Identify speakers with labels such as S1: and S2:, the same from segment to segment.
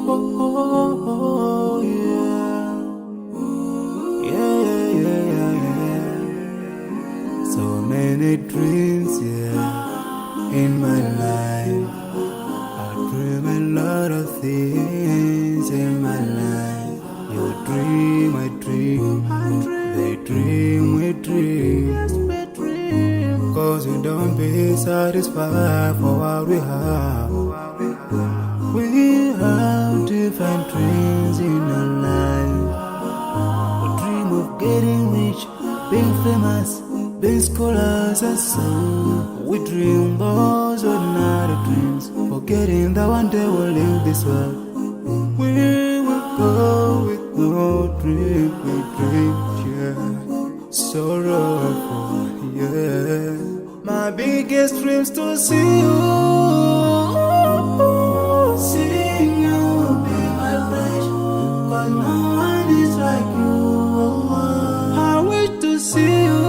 S1: Oh, yeah. Yeah. So many dreams, yeah, in my life. I dream a lot of things in my life. You dream, I dream. They dream, we dream. Cause we don't be satisfied for what we have. We have different dreams in our life. We dream of getting rich, being famous, being scholars and so. We dream those ordinary dreams, forgetting that one day we'll leave this world. We will go with no dream, we dream, yeah. Sorrowful, yeah. My biggest dreams to see you. Seeing you be my pleasure, cause no one is like you. I wish to see you.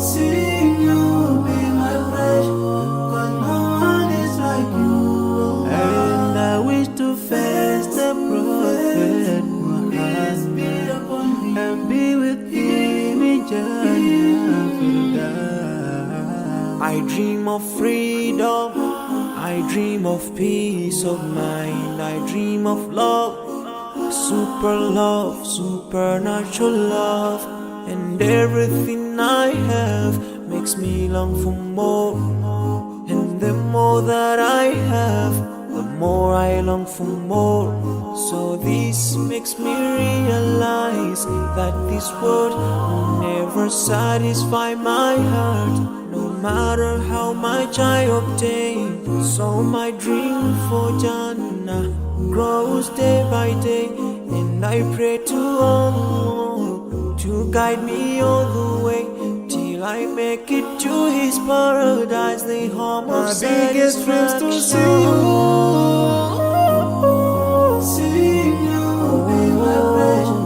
S1: Seeing you be my pleasure, cause no one is like you. And I wish to face the prophet Muhammad and be with him in Jannah.
S2: I dream of freedom, I dream of peace of mind, I dream of love, supernatural love, and everything I have makes me long for more. And the more that I have, the more I long for more. So this makes me realize that this world will never satisfy my heart, no matter how much I obtain. So my dream for Jannah grows day by day, and I pray to Allah to guide me all the way till I make it to His paradise, the home of
S1: my biggest dreams to see you. Seeing you be my pleasure,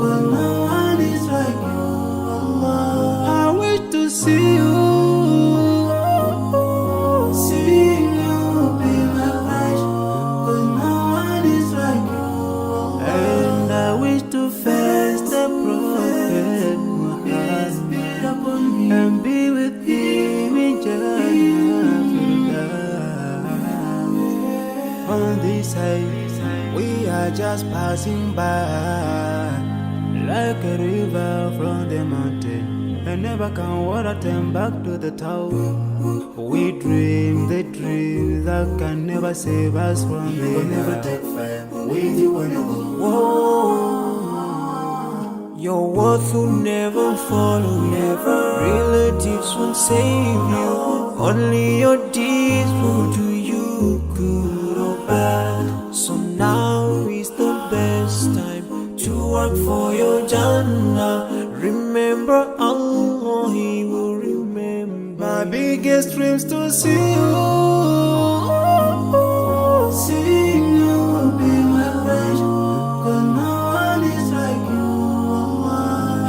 S1: cause no one is like you. I wish to see you. Seeing you be my pleasure, cause no one is like you. And I wish to face the prophet Muhammad and be with him in Jannah. On this side, we are just passing by, like a river from the mountain, and never can water turn back to the town. We dream the dreams that can never save us from the
S3: We'll never take fire with you whenever.
S2: Whoa, your worth will never follow you. Relatives won't save you. Only your deeds will do you good or bad. So now is the best time to work for your Jannah. Remember Allah, He will remember.
S1: My biggest dreams to see you. Seeing you be my pleasure, cause no one is like you.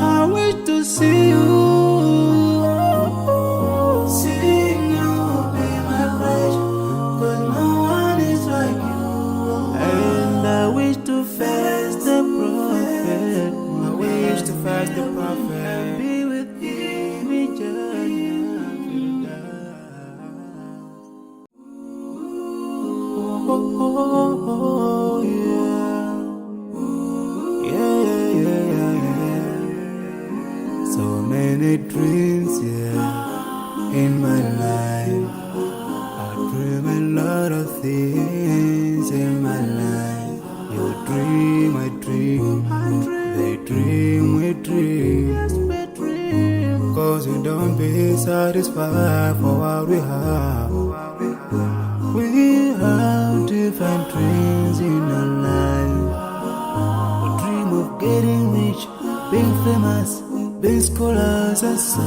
S1: I wish to see you. Seeing you be my pleasure, cause no one is like you. And I wish to face the prophet. I wish to face the prophet and be with him in Jannah. Oh, yeah. So many dreams, yeah, in my life. I dream a lot of things in my life. You dream, I dream. They dream, we dream. Cause we don't be satisfied for what we have. We have different dreams in our life. We dream of getting rich, being famous, being scholars and so.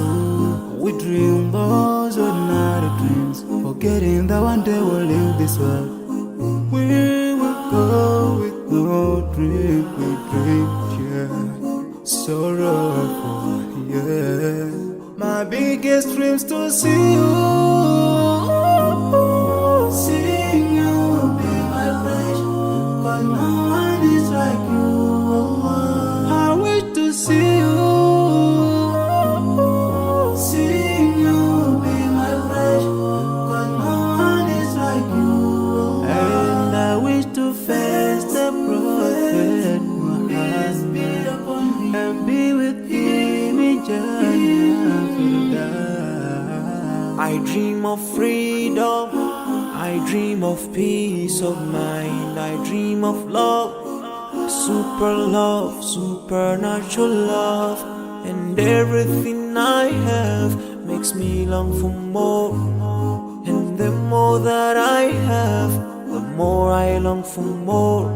S1: We dream those ordinary dreams, forgetting that one day we'll leave this world. We will go with no dream, we dream, yeah. Sorrowful, yeah. My biggest dreams to see you. Seeing you be
S2: dream of freedom, I dream of peace of mind, I dream of love, supernatural love, and everything I have makes me long for more. And the more that I have, the more I long for more.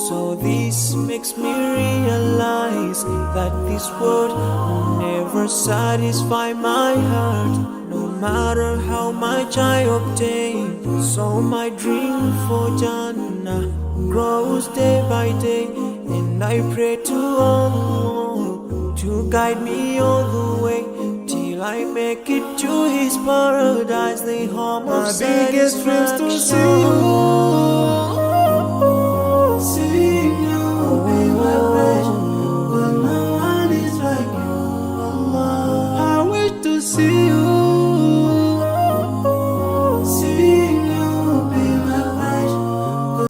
S2: So this makes me realize that this world will never satisfy my heart, no matter how much I obtain. So my dream for Jannah grows day by day, and I pray to Allah to guide me all the way till I make it to His paradise, the home of satisfaction.
S1: My biggest dreams to see you be my passion, but no one is like you, Allah. I wish to see you